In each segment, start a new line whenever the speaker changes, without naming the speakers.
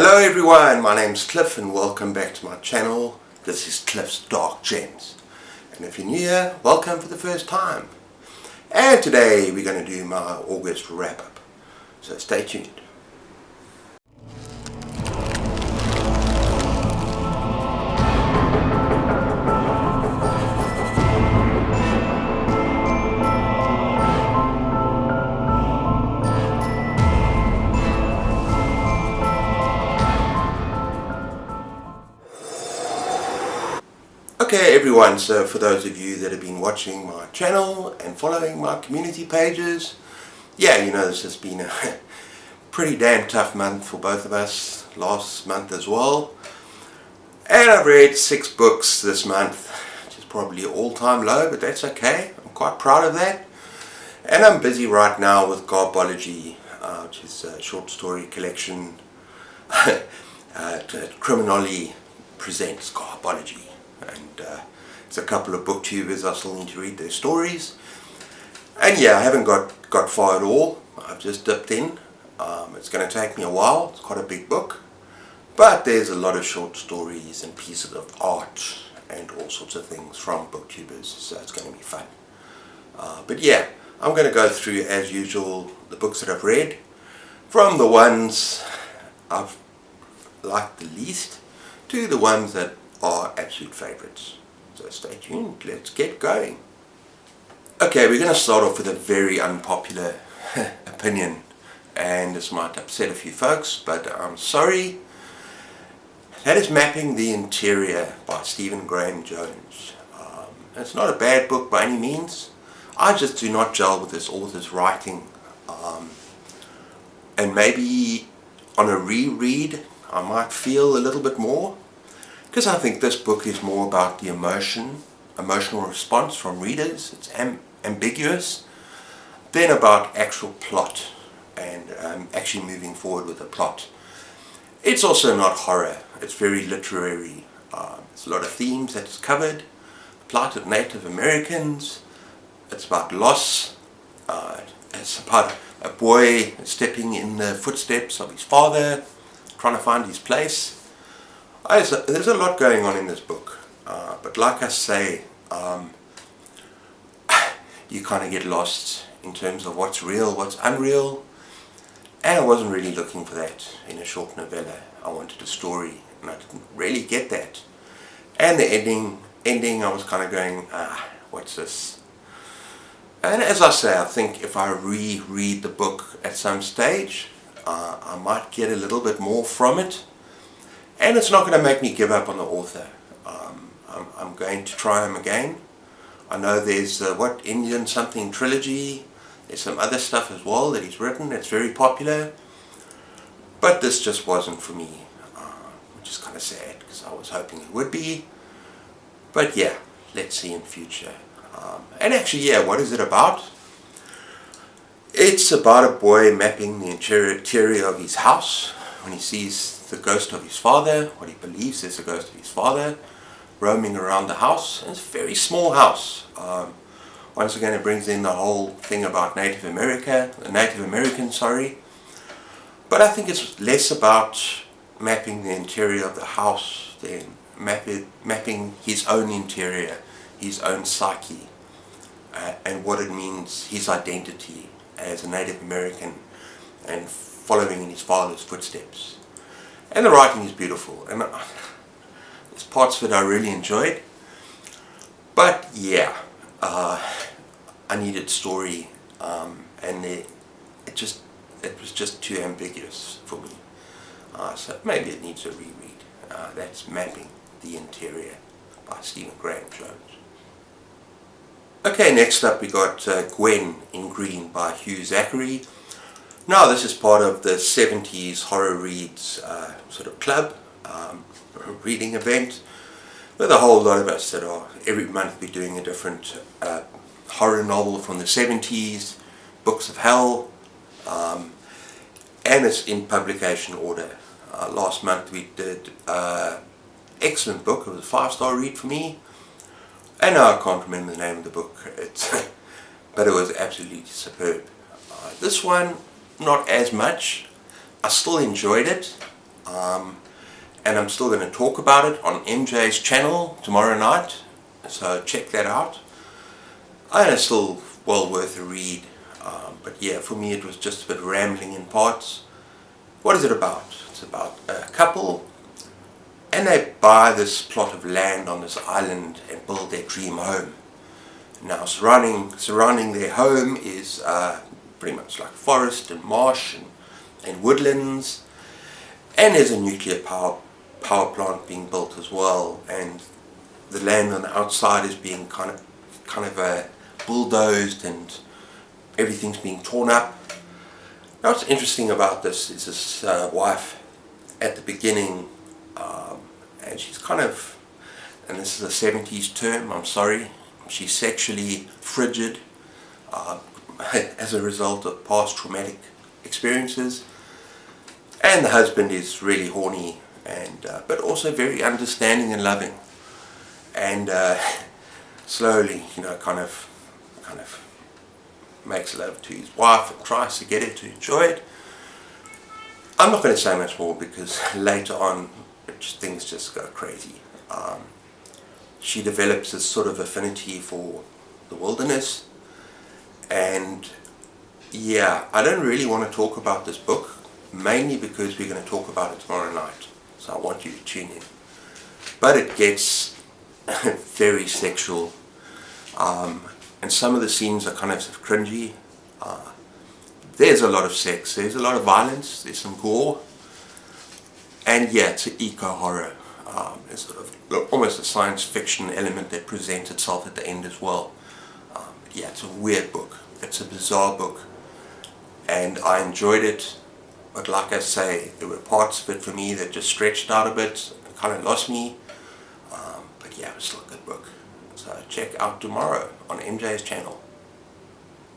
Hello everyone, my name's Cliff and welcome back to my channel. This is Cliff's Dark Gems. And if you're new here, welcome for the first time. And today we're going to do my August wrap up. So stay tuned. Okay everyone, so for those of you that have been watching my channel and following my community pages, yeah, you know this has been a pretty damn tough month for both of us, last month as well. And I've read 6 books this month, which is probably all-time low, but that's okay. I'm quite proud of that. And I'm busy right now with Garbology, which is a short story collection. Criminology presents Garbology. And it's a couple of booktubers I still need to read their stories. And yeah, I haven't got far at all. I've just dipped in. It's going to take me a while. It's quite a big book. But there's a lot of short stories and pieces of art and all sorts of things from booktubers. So it's going to be fun. But yeah, I'm going to go through as usual the books that I've read. From the ones I've liked the least to the ones that are absolute favorites. So stay tuned, let's get going. Okay, we're going to start off with a very unpopular opinion, and this might upset a few folks, but I'm sorry. That is Mapping the Interior by Stephen Graham Jones. It's not a bad book by any means. I just do not gel with this author's writing, and maybe on a reread I might feel a little bit more. Because I think this book is more about the emotional response from readers. It's ambiguous. Then about actual plot and actually moving forward with the plot. It's also not horror. It's very literary. There's a lot of themes that it's covered. The plight of Native Americans. It's about loss. It's about a boy stepping in the footsteps of his father, trying to find his place. There's a lot going on in this book, but like I say, you kind of get lost in terms of what's real, what's unreal, and I wasn't really looking for that in a short novella. I wanted a story, and I didn't really get that. And the ending I was kind of going, what's this? And as I say, I think if I reread the book at some stage, I might get a little bit more from it. And it's not going to make me give up on the author. I'm going to try him again. I know there's the Indian something trilogy. There's some other stuff as well that he's written. It's very popular. But this just wasn't for me. Which is kind of sad because I was hoping it would be. But yeah, let's see in future. And actually, yeah, what is it about? It's about a boy mapping the interior of his house when he sees the ghost of his father, what he believes is the ghost of his father, roaming around the house. And it's a very small house. Once again, it brings in the whole thing about Native Americans, sorry. But I think it's less about mapping the interior of the house than mapping his own interior, his own psyche, and what it means, his identity as a Native American, and following in his father's footsteps. And the writing is beautiful, and there's parts of it I really enjoyed. But yeah, I needed story, and it was just too ambiguous for me. So maybe it needs a reread. That's Mapping the Interior by Stephen Graham Jones. Okay, next up we got Gwen in Green by Hugh Zachary. Now this is part of the 70s horror reads sort of club, reading event, with a whole lot of us that are every month we're doing a different horror novel from the 70s, books of hell, and it's in publication order. Last month we did excellent book. It was a 5-star read for me, and now I can't remember the name of the book, but it was absolutely superb. This one, not as much. I still enjoyed it, And I'm still going to talk about it on MJ's channel tomorrow night, so check that out. And it's still well worth a read, but yeah, for me it was just a bit rambling in parts. What is it about? It's about a couple, and they buy this plot of land on this island and build their dream home. Now surrounding their home is pretty much like forest and marsh and woodlands, and there's a nuclear power plant being built as well, and the land on the outside is being kind of bulldozed, and everything's being torn up. Now what's interesting about this is this wife at the beginning, and she's kind of, and this is a 70s term, I'm sorry, she's sexually frigid as a result of past traumatic experiences, and the husband is really horny, and but also very understanding and loving, and slowly, kind of makes love to his wife and tries to get her to enjoy it. I'm not going to say much more because later on things just go crazy. She develops this sort of affinity for the wilderness, and yeah, I don't really want to talk about this book, mainly because we're going to talk about it tomorrow night, so I want you to tune in. But it gets very sexual, and some of the scenes are kind of cringy. There's a lot of sex, there's a lot of violence, there's some gore, and yeah, it's an eco-horror. It's sort of almost a science fiction element that presents itself at the end as well. Yeah, it's a weird book, it's a bizarre book, and I enjoyed it, but like I say, there were parts of it for me that just stretched out a bit, kind of lost me, but yeah, it's still a good book. So check out tomorrow on MJ's channel.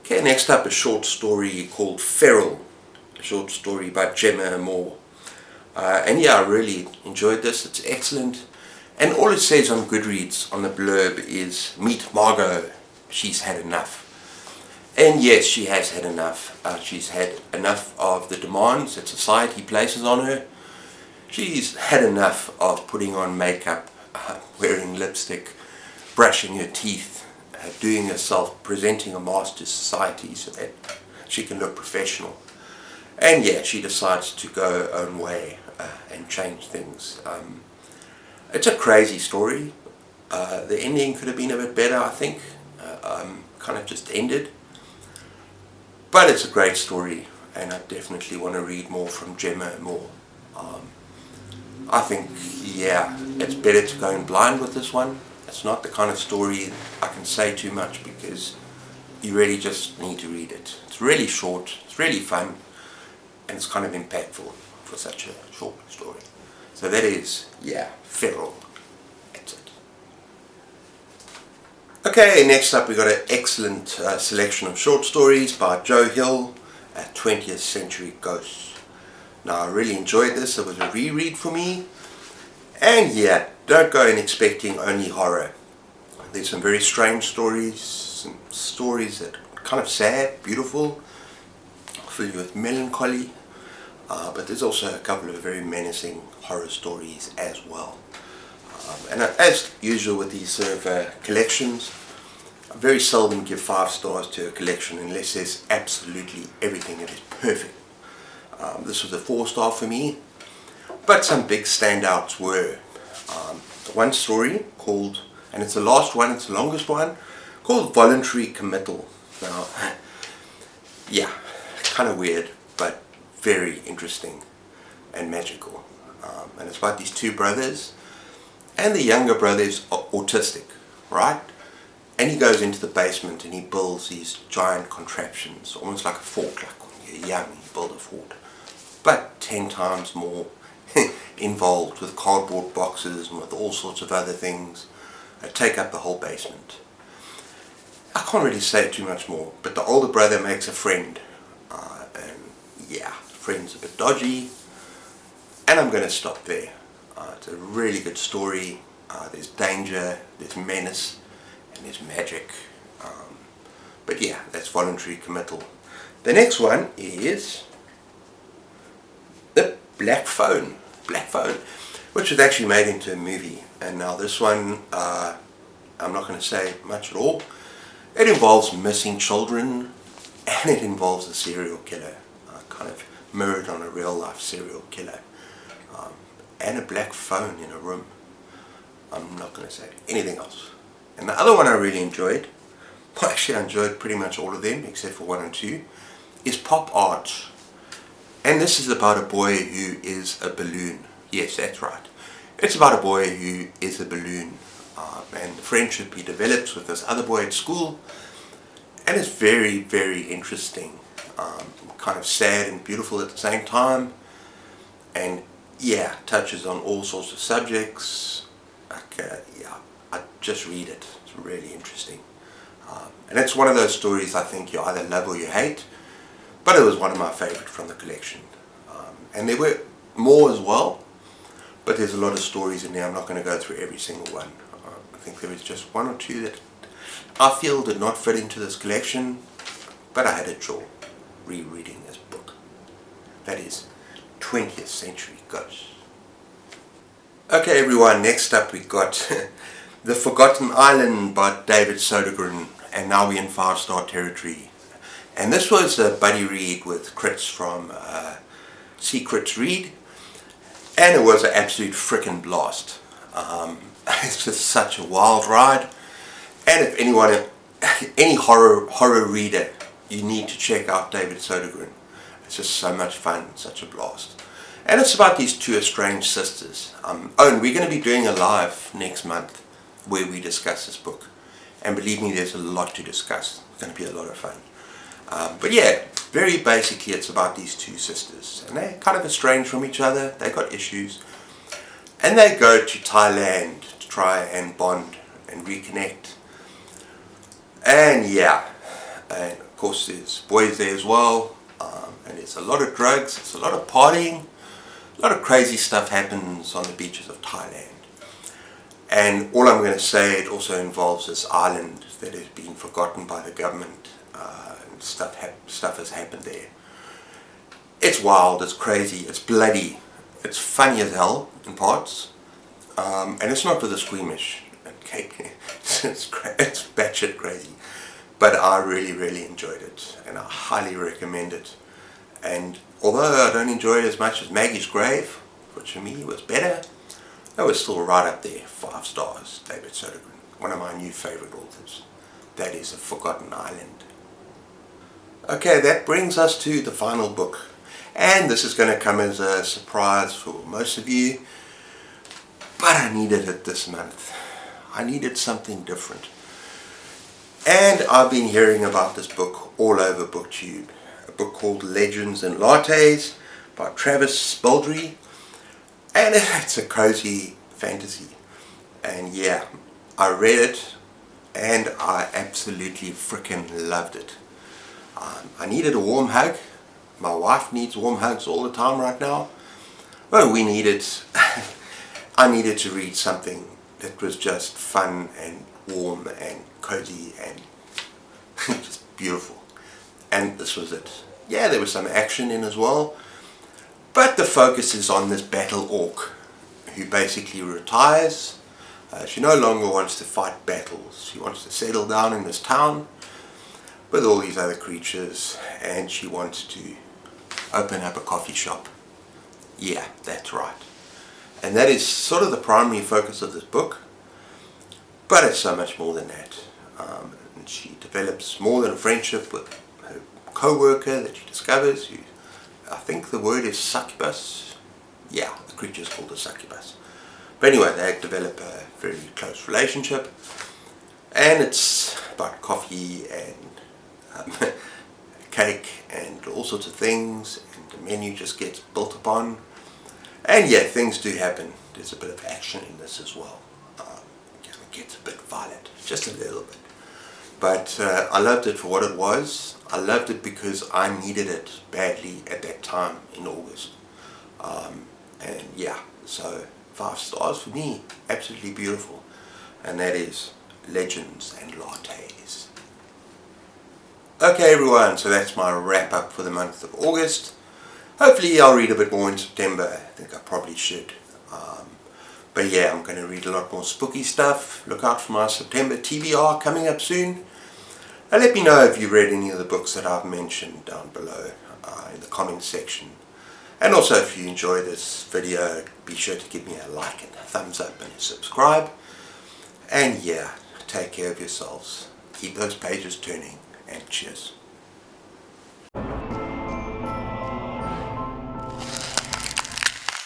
Okay, next up a short story called Feral, a short story by Gemma Moore. And yeah, I really enjoyed this, it's excellent. And all it says on Goodreads on the blurb is, meet Margot, she's had enough. And yes, she has had enough. She's had enough of the demands that society places on her. She's had enough of putting on makeup, wearing lipstick, brushing her teeth, doing herself, presenting a mask to society so that she can look professional. And yeah, she decides to go her own way and change things. It's a crazy story. The ending could have been a bit better, I think. Kind of just ended. But it's a great story, and I definitely want to read more from Gemma Moore. I think, yeah, it's better to go in blind with this one. It's not the kind of story I can say too much, because you really just need to read it. It's really short, it's really fun, and it's kind of impactful for such a short story. So that is, yeah, Feral. That's it. Okay, next up we got an excellent selection of short stories by Joe Hill, 20th Century Ghosts. Now I really enjoyed this, it was a reread for me, and yeah, don't go in expecting only horror. There's some very strange stories, some stories that are kind of sad, beautiful, fill you with melancholy, but there's also a couple of very menacing horror stories as well. And as usual with these sort of collections, I very seldom give 5 stars to a collection unless there's absolutely everything that is perfect. This was a 4-star for me, but some big standouts were one story called, and it's the last one, it's the longest one, called Voluntary Committal. Now, yeah, kind of weird, but very interesting and magical. And it's about these 2 brothers, and the younger brother is autistic, right? And he goes into the basement and he builds these giant contraptions, almost like a fort. Like when you're young, you build a fort, but 10 times more involved, with cardboard boxes and with all sorts of other things that take up the whole basement. I can't really say too much more, but the older brother makes a friend, and yeah, the friend's a bit dodgy, and I'm going to stop there. It's a really good story. There's danger, there's menace, and there's magic. But yeah, that's Voluntary Committal. The next one is The Black Phone phone, which was actually made into a movie. And now this one, I'm not going to say much at all. It involves missing children, and it involves a serial killer, kind of mirrored on a real life serial killer, and a black phone in a room. I'm not going to say anything else. And the other one I really enjoyed, well, actually I enjoyed pretty much all of them except for 1 and 2, is Pop Art. And this is about a boy who is a balloon. Yes, that's right. It's about a boy who is a balloon, and the friendship he develops with this other boy at school. And it's very, very interesting. Kind of sad and beautiful at the same time. And yeah, touches on all sorts of subjects. Yeah, I just read it. It's really interesting. And it's one of those stories I think you either love or you hate. But it was one of my favorite from the collection. And there were more as well. But there's a lot of stories in there. I'm not going to go through every single one. I think there was just 1 or 2 that I feel did not fit into this collection. But I had a joy rereading this book. That is 20th Century Ghosts. Okay everyone, next up we got The Forgotten Island by David Sodergren, and now we're in 5-star territory. And this was a buddy read with Crits from Secrets Read, and it was an absolute frickin' blast. It's just such a wild ride, and if anyone, any horror reader, you need to check out David Sodergren. It's just so much fun, such a blast. And it's about these 2 estranged sisters. Oh, and we're going to be doing a live next month where we discuss this book. And believe me, there's a lot to discuss. It's going to be a lot of fun. But yeah, very basically it's about these 2 sisters. And they're kind of estranged from each other. They got issues. And they go to Thailand to try and bond and reconnect. And yeah, and of course there's boys there as well. And there's a lot of drugs, it's a lot of partying. A lot of crazy stuff happens on the beaches of Thailand. And all I'm going to say, it also involves this island that has been forgotten by the government. And stuff has happened there. It's wild, it's crazy, it's bloody, it's funny as hell in parts. And it's not for the squeamish. Okay? It's batshit crazy. But I really, really enjoyed it. And I highly recommend it. And although I don't enjoy it as much as Maggie's Grave, which for me was better, that was still right up there, 5 stars, David Sodergren, one of my new favourite authors. That is A Forgotten Island. Okay, that brings us to the final book. And this is going to come as a surprise for most of you, but I needed it this month. I needed something different. And I've been hearing about this book all over booktube. A book called Legends and Lattes by Travis Baldry, and it's a cozy fantasy. And yeah, I read it and I absolutely freaking loved it. I needed a warm hug. My wife needs warm hugs all the time right now. Well, we needed I needed to read something that was just fun and warm and cozy and just beautiful. And this was it. Yeah, there was some action in as well, but the focus is on this battle orc who basically retires. She no longer wants to fight battles. She wants to settle down in this town with all these other creatures, and she wants to open up a coffee shop. Yeah, that's right. And that is sort of the primary focus of this book, but it's so much more than that. And she develops more than a friendship with her co-worker that she discovers, who, I think the word is succubus. Yeah, the creature is called a succubus. But anyway, they develop a very close relationship, and it's about coffee and cake and all sorts of things, and the menu just gets built upon. And yeah, things do happen. There's a bit of action in this as well. It gets a bit violent, just a little bit. But I loved it for what it was. I loved it because I needed it badly at that time in August. And yeah, so 5 stars for me. Absolutely beautiful. And that is Legends and Lattes. Okay everyone, so that's my wrap up for the month of August. Hopefully I'll read a bit more in September. I think I probably should. But yeah, I'm going to read a lot more spooky stuff. Look out for my September TBR coming up soon. And let me know if you read any of the books that I've mentioned down below in the comments section. And also, if you enjoy this video, be sure to give me a like and a thumbs up and subscribe. And yeah, take care of yourselves. Keep those pages turning, and cheers.